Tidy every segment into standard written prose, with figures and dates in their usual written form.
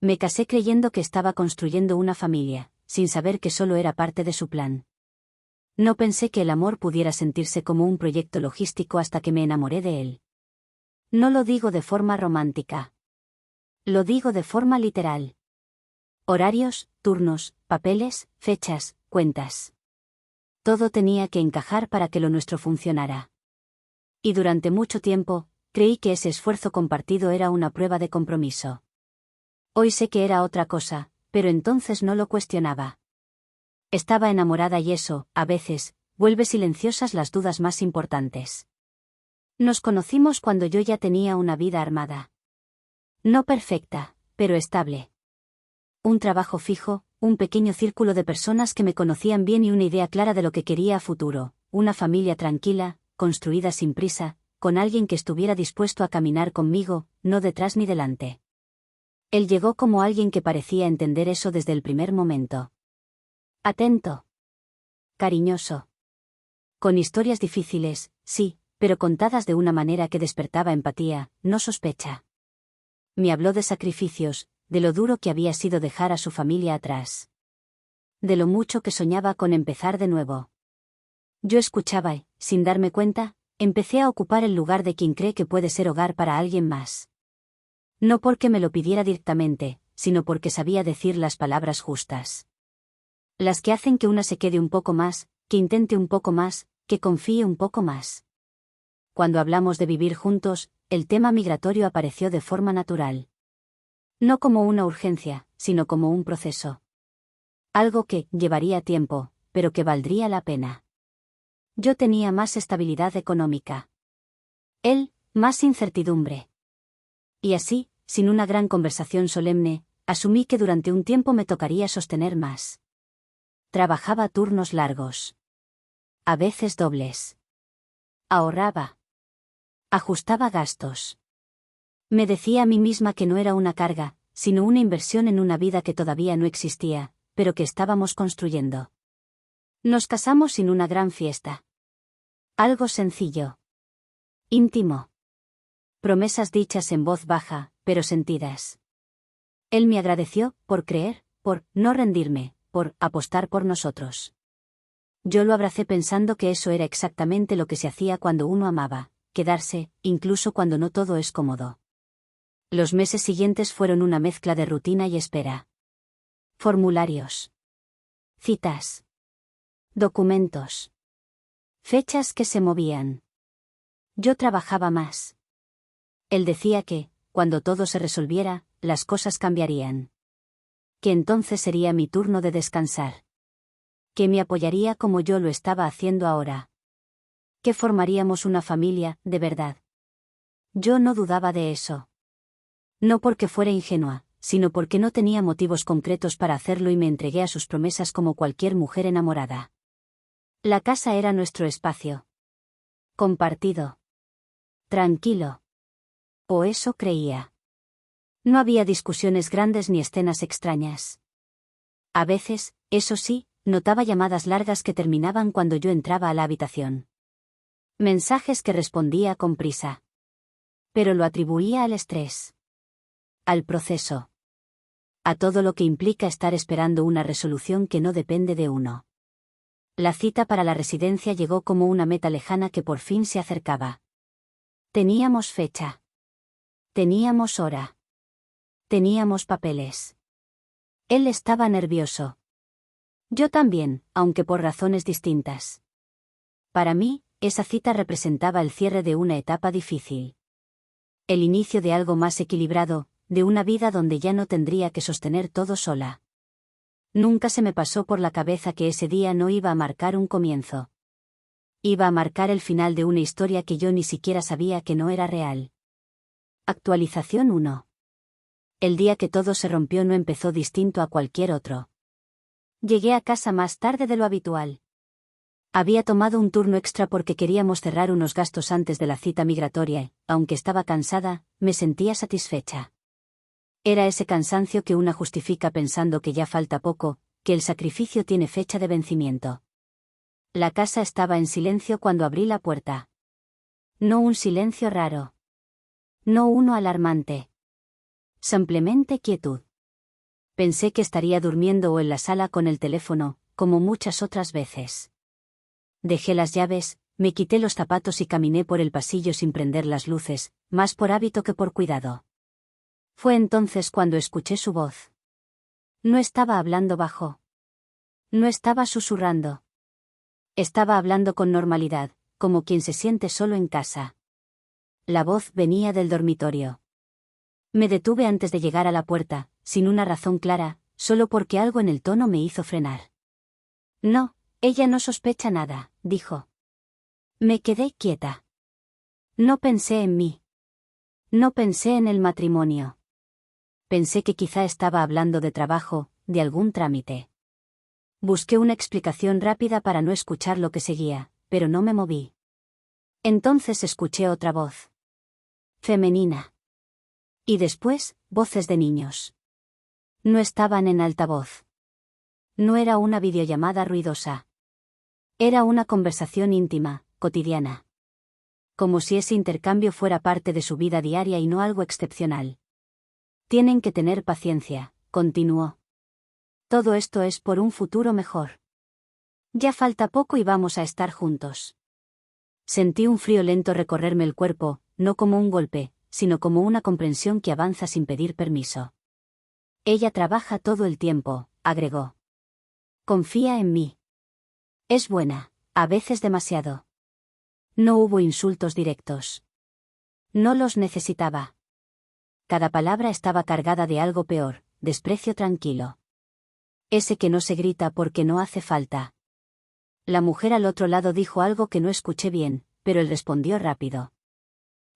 Me casé creyendo que estaba construyendo una familia, sin saber que solo era parte de su plan. No pensé que el amor pudiera sentirse como un proyecto logístico hasta que me enamoré de él. No lo digo de forma romántica. Lo digo de forma literal. Horarios, turnos, papeles, fechas, cuentas. Todo tenía que encajar para que lo nuestro funcionara. Y durante mucho tiempo, creí que ese esfuerzo compartido era una prueba de compromiso. Hoy sé que era otra cosa, pero entonces no lo cuestionaba. Estaba enamorada y eso, a veces, vuelve silenciosas las dudas más importantes. Nos conocimos cuando yo ya tenía una vida armada. No perfecta, pero estable. Un trabajo fijo, un pequeño círculo de personas que me conocían bien y una idea clara de lo que quería a futuro, una familia tranquila, construida sin prisa, con alguien que estuviera dispuesto a caminar conmigo, no detrás ni delante. Él llegó como alguien que parecía entender eso desde el primer momento. Atento. Cariñoso. Con historias difíciles, sí, pero contadas de una manera que despertaba empatía, no sospecha. Me habló de sacrificios, de lo duro que había sido dejar a su familia atrás. De lo mucho que soñaba con empezar de nuevo. Yo escuchaba y, sin darme cuenta, empecé a ocupar el lugar de quien cree que puede ser hogar para alguien más. No porque me lo pidiera directamente, sino porque sabía decir las palabras justas. Las que hacen que una se quede un poco más, que intente un poco más, que confíe un poco más. Cuando hablamos de vivir juntos, el tema migratorio apareció de forma natural. No como una urgencia, sino como un proceso. Algo que llevaría tiempo, pero que valdría la pena. Yo tenía más estabilidad económica. Él, más incertidumbre. Y así, sin una gran conversación solemne, asumí que durante un tiempo me tocaría sostener más. Trabajaba turnos largos. A veces dobles. Ahorraba. Ajustaba gastos. Me decía a mí misma que no era una carga, sino una inversión en una vida que todavía no existía, pero que estábamos construyendo. Nos casamos sin una gran fiesta. Algo sencillo. Íntimo. Promesas dichas en voz baja, pero sentidas. Él me agradeció, por creer, por no rendirme, por apostar por nosotros. Yo lo abracé pensando que eso era exactamente lo que se hacía cuando uno amaba, quedarse, incluso cuando no todo es cómodo. Los meses siguientes fueron una mezcla de rutina y espera. Formularios. Citas. Documentos. Fechas que se movían. Yo trabajaba más. Él decía que, cuando todo se resolviera, las cosas cambiarían. Que entonces sería mi turno de descansar. Que me apoyaría como yo lo estaba haciendo ahora. Que formaríamos una familia, de verdad. Yo no dudaba de eso. No porque fuera ingenua, sino porque no tenía motivos concretos para hacerlo y me entregué a sus promesas como cualquier mujer enamorada. La casa era nuestro espacio. Compartido. Tranquilo. O eso creía. No había discusiones grandes ni escenas extrañas. A veces, eso sí, notaba llamadas largas que terminaban cuando yo entraba a la habitación. Mensajes que respondía con prisa. Pero lo atribuía al estrés. Al proceso. A todo lo que implica estar esperando una resolución que no depende de uno. La cita para la residencia llegó como una meta lejana que por fin se acercaba. Teníamos fecha. Teníamos hora. Teníamos papeles. Él estaba nervioso. Yo también, aunque por razones distintas. Para mí, esa cita representaba el cierre de una etapa difícil. El inicio de algo más equilibrado, de una vida donde ya no tendría que sostener todo sola. Nunca se me pasó por la cabeza que ese día no iba a marcar un comienzo. Iba a marcar el final de una historia que yo ni siquiera sabía que no era real. Actualización 1. El día que todo se rompió no empezó distinto a cualquier otro. Llegué a casa más tarde de lo habitual. Había tomado un turno extra porque queríamos cerrar unos gastos antes de la cita migratoria y, aunque estaba cansada, me sentía satisfecha. Era ese cansancio que una justifica pensando que ya falta poco, que el sacrificio tiene fecha de vencimiento. La casa estaba en silencio cuando abrí la puerta. No un silencio raro. No uno alarmante. Simplemente quietud. Pensé que estaría durmiendo o en la sala con el teléfono, como muchas otras veces. Dejé las llaves, me quité los zapatos y caminé por el pasillo sin prender las luces, más por hábito que por cuidado. Fue entonces cuando escuché su voz. No estaba hablando bajo. No estaba susurrando. Estaba hablando con normalidad, como quien se siente solo en casa. La voz venía del dormitorio. Me detuve antes de llegar a la puerta, sin una razón clara, solo porque algo en el tono me hizo frenar. No, ella no sospecha nada, dijo. Me quedé quieta. No pensé en mí. No pensé en el matrimonio. Pensé que quizá estaba hablando de trabajo, de algún trámite. Busqué una explicación rápida para no escuchar lo que seguía, pero no me moví. Entonces escuché otra voz. Femenina. Y después, voces de niños. No estaban en altavoz. No era una videollamada ruidosa. Era una conversación íntima, cotidiana. Como si ese intercambio fuera parte de su vida diaria y no algo excepcional. Tienen que tener paciencia, continuó. Todo esto es por un futuro mejor. Ya falta poco y vamos a estar juntos. Sentí un frío lento recorrerme el cuerpo, no como un golpe, sino como una comprensión que avanza sin pedir permiso. Ella trabaja todo el tiempo, agregó. Confía en mí. Es buena, a veces demasiado. No hubo insultos directos. No los necesitaba. Cada palabra estaba cargada de algo peor, desprecio tranquilo. Ese que no se grita porque no hace falta. La mujer al otro lado dijo algo que no escuché bien, pero él respondió rápido.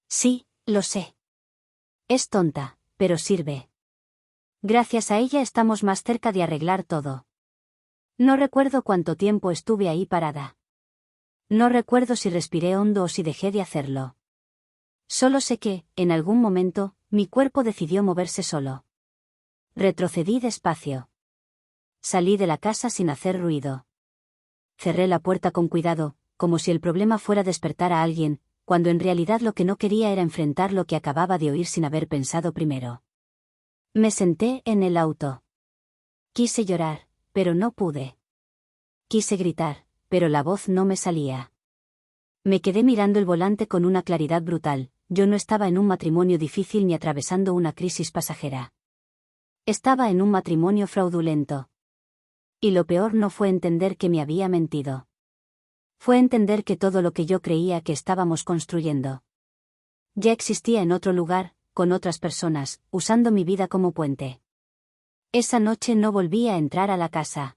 Sí, lo sé. Es tonta, pero sirve. Gracias a ella estamos más cerca de arreglar todo. No recuerdo cuánto tiempo estuve ahí parada. No recuerdo si respiré hondo o si dejé de hacerlo. Solo sé que, en algún momento, mi cuerpo decidió moverse solo. Retrocedí despacio. Salí de la casa sin hacer ruido. Cerré la puerta con cuidado, como si el problema fuera despertar a alguien, cuando en realidad lo que no quería era enfrentar lo que acababa de oír sin haber pensado primero. Me senté en el auto. Quise llorar, pero no pude. Quise gritar, pero la voz no me salía. Me quedé mirando el volante con una claridad brutal, yo no estaba en un matrimonio difícil ni atravesando una crisis pasajera. Estaba en un matrimonio fraudulento. Y lo peor no fue entender que me había mentido. Fue entender que todo lo que yo creía que estábamos construyendo ya existía en otro lugar, con otras personas, usando mi vida como puente. Esa noche no volví a entrar a la casa.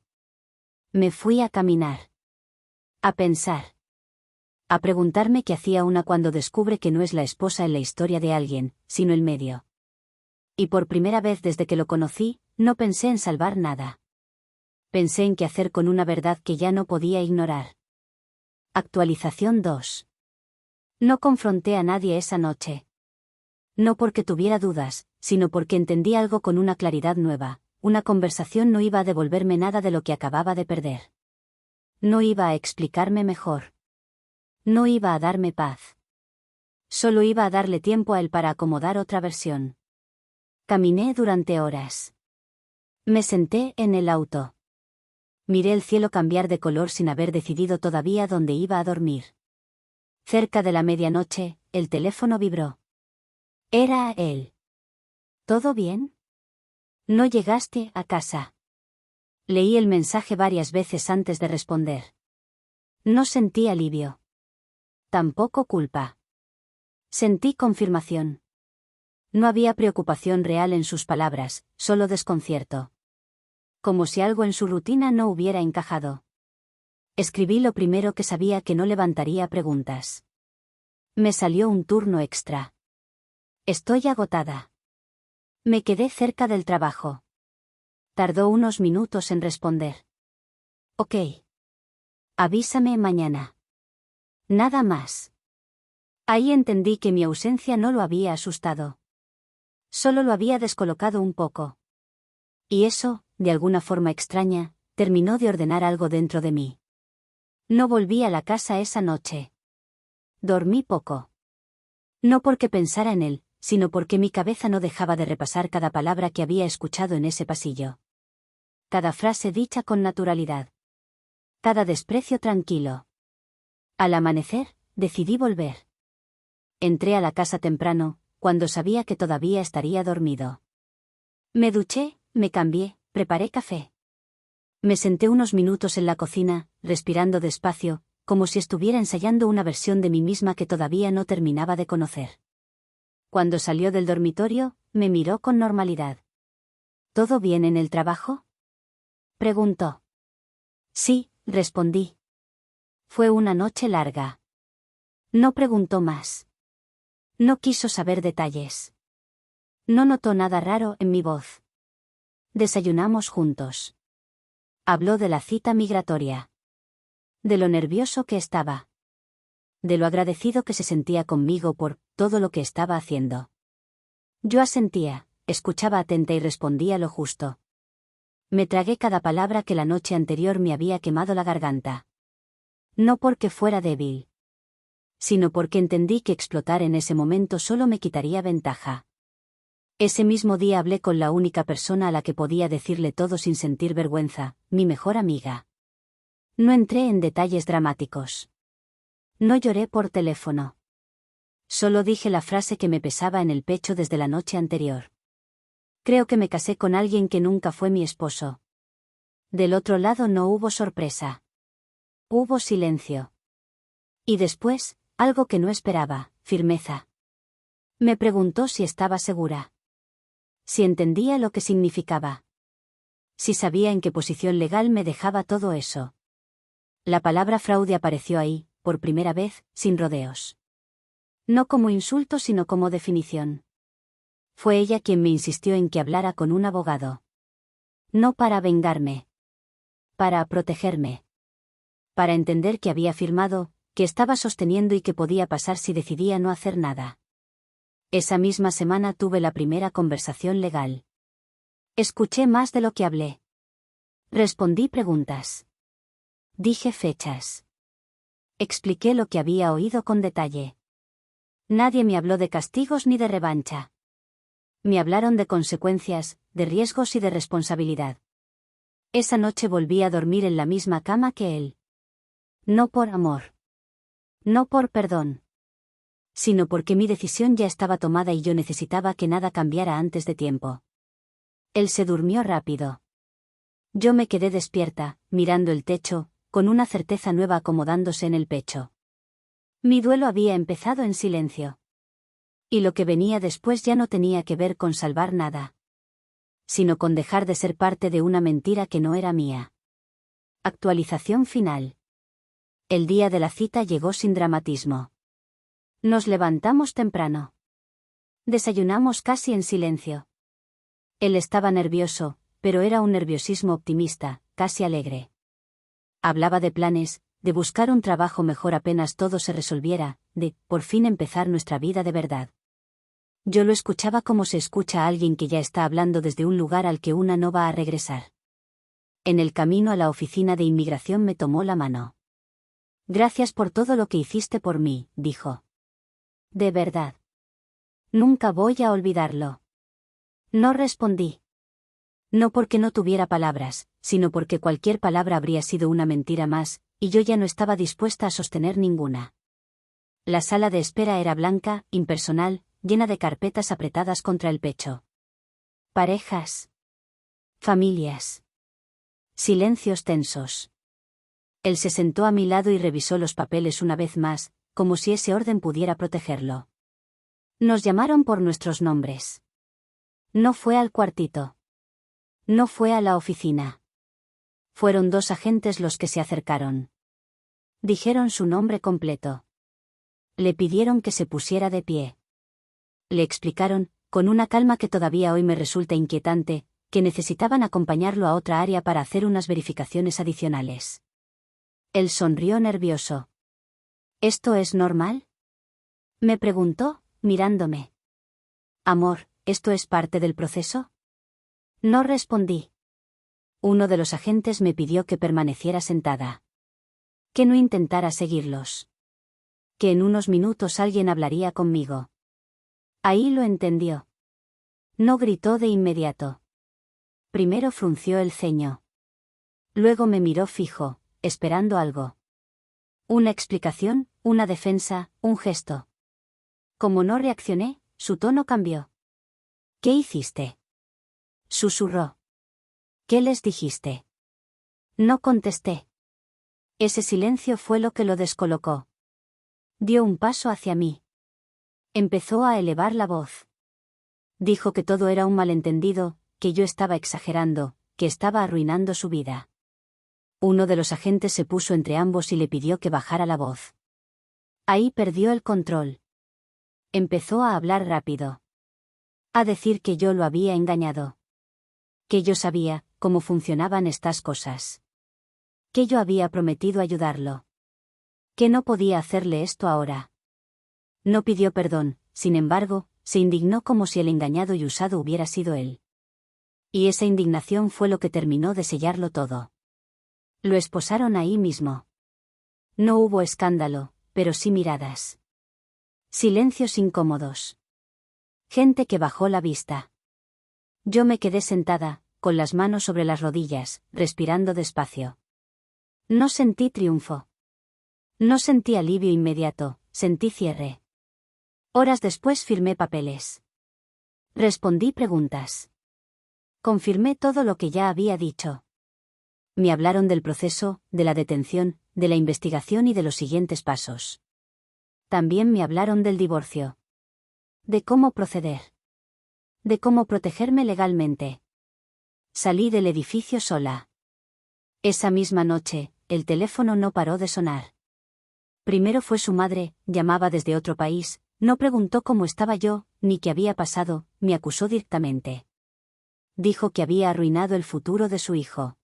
Me fui a caminar. A pensar. A preguntarme qué hacía una cuando descubre que no es la esposa en la historia de alguien, sino el medio. Y por primera vez desde que lo conocí, no pensé en salvar nada. Pensé en qué hacer con una verdad que ya no podía ignorar. Actualización 2. No confronté a nadie esa noche. No porque tuviera dudas, sino porque entendí algo con una claridad nueva. Una conversación no iba a devolverme nada de lo que acababa de perder. No iba a explicarme mejor. No iba a darme paz. Solo iba a darle tiempo a él para acomodar otra versión. Caminé durante horas. Me senté en el auto. Miré el cielo cambiar de color sin haber decidido todavía dónde iba a dormir. Cerca de la medianoche, el teléfono vibró. Era él. ¿Todo bien? No llegaste a casa. Leí el mensaje varias veces antes de responder. No sentí alivio. Tampoco culpa. Sentí confirmación. No había preocupación real en sus palabras, solo desconcierto. Como si algo en su rutina no hubiera encajado. Escribí lo primero que sabía que no levantaría preguntas. Me salió un turno extra. Estoy agotada. Me quedé cerca del trabajo. Tardó unos minutos en responder. Ok. Avísame mañana. Nada más. Ahí entendí que mi ausencia no lo había asustado. Solo lo había descolocado un poco. Y eso, de alguna forma extraña, terminó de ordenar algo dentro de mí. No volví a la casa esa noche. Dormí poco. No porque pensara en él, sino porque mi cabeza no dejaba de repasar cada palabra que había escuchado en ese pasillo. Cada frase dicha con naturalidad. Cada desprecio tranquilo. Al amanecer, decidí volver. Entré a la casa temprano, cuando sabía que todavía estaría dormido. Me duché, me cambié, preparé café. Me senté unos minutos en la cocina, respirando despacio, como si estuviera ensayando una versión de mí misma que todavía no terminaba de conocer. Cuando salió del dormitorio, me miró con normalidad. ¿Todo bien en el trabajo?, preguntó. Sí, respondí. Fue una noche larga. No preguntó más. No quiso saber detalles. No notó nada raro en mi voz. Desayunamos juntos. Habló de la cita migratoria. De lo nervioso que estaba. De lo agradecido que se sentía conmigo por todo lo que estaba haciendo. Yo asentía, escuchaba atenta y respondía lo justo. Me tragué cada palabra que la noche anterior me había quemado la garganta. No porque fuera débil, sino porque entendí que explotar en ese momento solo me quitaría ventaja. Ese mismo día hablé con la única persona a la que podía decirle todo sin sentir vergüenza, mi mejor amiga. No entré en detalles dramáticos. No lloré por teléfono. Solo dije la frase que me pesaba en el pecho desde la noche anterior. Creo que me casé con alguien que nunca fue mi esposo. Del otro lado no hubo sorpresa. Hubo silencio. Y después, algo que no esperaba, firmeza. Me preguntó si estaba segura. Si entendía lo que significaba. Si sabía en qué posición legal me dejaba todo eso. La palabra fraude apareció ahí, por primera vez, sin rodeos. No como insulto sino como definición. Fue ella quien me insistió en que hablara con un abogado. No para vengarme. Para protegerme. Para entender que había firmado, que estaba sosteniendo y que podía pasar si decidía no hacer nada. Esa misma semana tuve la primera conversación legal. Escuché más de lo que hablé. Respondí preguntas. Dije fechas. Expliqué lo que había oído con detalle. Nadie me habló de castigos ni de revancha. Me hablaron de consecuencias, de riesgos y de responsabilidad. Esa noche volví a dormir en la misma cama que él. No por amor. No por perdón. Sino porque mi decisión ya estaba tomada y yo necesitaba que nada cambiara antes de tiempo. Él se durmió rápido. Yo me quedé despierta, mirando el techo, con una certeza nueva acomodándose en el pecho. Mi duelo había empezado en silencio. Y lo que venía después ya no tenía que ver con salvar nada. Sino con dejar de ser parte de una mentira que no era mía. Actualización final. El día de la cita llegó sin dramatismo. Nos levantamos temprano. Desayunamos casi en silencio. Él estaba nervioso, pero era un nerviosismo optimista, casi alegre. Hablaba de planes, de buscar un trabajo mejor apenas todo se resolviera, de, por fin empezar nuestra vida de verdad. Yo lo escuchaba como se escucha a alguien que ya está hablando desde un lugar al que una no va a regresar. En el camino a la oficina de inmigración me tomó la mano. Gracias por todo lo que hiciste por mí, dijo. De verdad. Nunca voy a olvidarlo. No respondí. No porque no tuviera palabras, sino porque cualquier palabra habría sido una mentira más, y yo ya no estaba dispuesta a sostener ninguna. La sala de espera era blanca, impersonal, llena de carpetas apretadas contra el pecho. Parejas. Familias. Silencios tensos. Él se sentó a mi lado y revisó los papeles una vez más, como si ese orden pudiera protegerlo. Nos llamaron por nuestros nombres. No fue al cuartito. No fue a la oficina. Fueron 2 agentes los que se acercaron. Dijeron su nombre completo. Le pidieron que se pusiera de pie. Le explicaron, con una calma que todavía hoy me resulta inquietante, que necesitaban acompañarlo a otra área para hacer unas verificaciones adicionales. Él sonrió nervioso. ¿Esto es normal?, me preguntó, mirándome. Amor, ¿esto es parte del proceso? No respondí. Uno de los agentes me pidió que permaneciera sentada. Que no intentara seguirlos. Que en unos minutos alguien hablaría conmigo. Ahí lo entendió. No gritó de inmediato. Primero frunció el ceño. Luego me miró fijo, esperando algo. Una explicación, una defensa, un gesto. Como no reaccioné, su tono cambió. ¿Qué hiciste? Susurró. ¿Qué les dijiste? No contesté. Ese silencio fue lo que lo descolocó. Dio un paso hacia mí. Empezó a elevar la voz. Dijo que todo era un malentendido, que yo estaba exagerando, que estaba arruinando su vida. Uno de los agentes se puso entre ambos y le pidió que bajara la voz. Ahí perdió el control. Empezó a hablar rápido. A decir que yo lo había engañado. Que yo sabía cómo funcionaban estas cosas. Que yo había prometido ayudarlo. Que no podía hacerle esto ahora. No pidió perdón, sin embargo, se indignó como si el engañado y usado hubiera sido él. Y esa indignación fue lo que terminó de sellarlo todo. Lo esposaron ahí mismo. No hubo escándalo, pero sí miradas. Silencios incómodos. Gente que bajó la vista. Yo me quedé sentada, con las manos sobre las rodillas, respirando despacio. No sentí triunfo. No sentí alivio inmediato, sentí cierre. Horas después firmé papeles. Respondí preguntas. Confirmé todo lo que ya había dicho. Me hablaron del proceso, de la detención, de la investigación y de los siguientes pasos. También me hablaron del divorcio. De cómo proceder. De cómo protegerme legalmente. Salí del edificio sola. Esa misma noche, el teléfono no paró de sonar. Primero fue su madre, llamaba desde otro país, no preguntó cómo estaba yo, ni qué había pasado, me acusó directamente. Dijo que había arruinado el futuro de su hijo.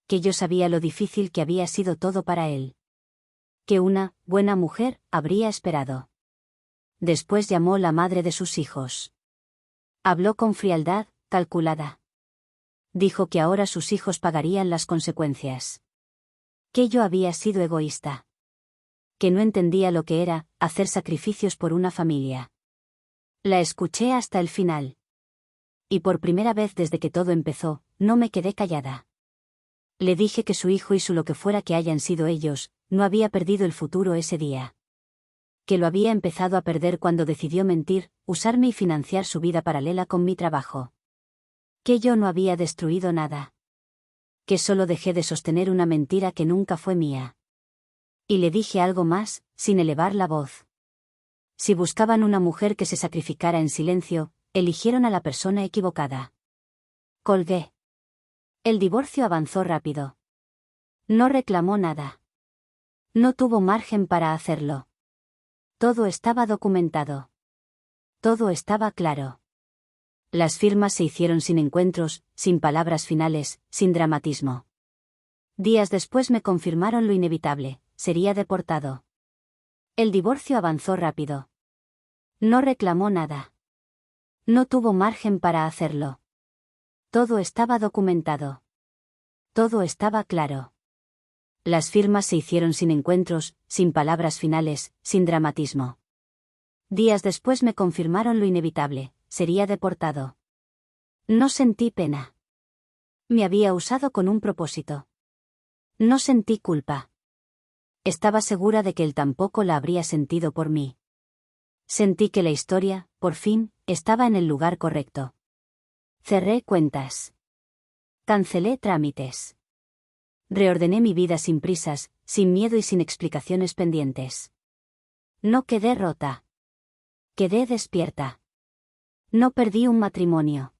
Que yo sabía lo difícil que había sido todo para él. Que una buena mujer habría esperado. Después llamó la madre de sus hijos. Habló con frialdad, calculada. Dijo que ahora sus hijos pagarían las consecuencias. Que yo había sido egoísta. Que no entendía lo que era hacer sacrificios por una familia. La escuché hasta el final. Y por primera vez desde que todo empezó, no me quedé callada. Le dije que su hijo y su lo que fuera que hayan sido ellos, no había perdido el futuro ese día. Que lo había empezado a perder cuando decidió mentir, usarme y financiar su vida paralela con mi trabajo. Que yo no había destruido nada. Que solo dejé de sostener una mentira que nunca fue mía. Y le dije algo más, sin elevar la voz. Si buscaban una mujer que se sacrificara en silencio, eligieron a la persona equivocada. Colgué. El divorcio avanzó rápido. No reclamó nada. No tuvo margen para hacerlo. Todo estaba documentado. Todo estaba claro. Las firmas se hicieron sin encuentros, sin palabras finales, sin dramatismo. Días después me confirmaron lo inevitable, sería deportado. El divorcio avanzó rápido. No reclamó nada. No tuvo margen para hacerlo. Todo estaba documentado. Todo estaba claro. Las firmas se hicieron sin encuentros, sin palabras finales, sin dramatismo. Días después me confirmaron lo inevitable, sería deportado. No sentí pena. Me había usado con un propósito. No sentí culpa. Estaba segura de que él tampoco la habría sentido por mí. Sentí que la historia, por fin, estaba en el lugar correcto. Cerré cuentas. Cancelé trámites. Reordené mi vida sin prisas, sin miedo y sin explicaciones pendientes. No quedé rota. Quedé despierta. No perdí un matrimonio.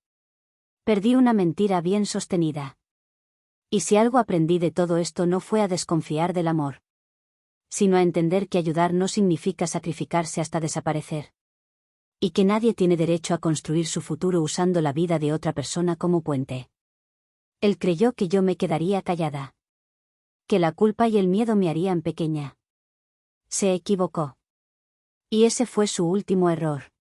Perdí una mentira bien sostenida. Y si algo aprendí de todo esto no fue a desconfiar del amor, sino a entender que ayudar no significa sacrificarse hasta desaparecer. Y que nadie tiene derecho a construir su futuro usando la vida de otra persona como puente. Él creyó que yo me quedaría callada. Que la culpa y el miedo me harían pequeña. Se equivocó. Y ese fue su último error.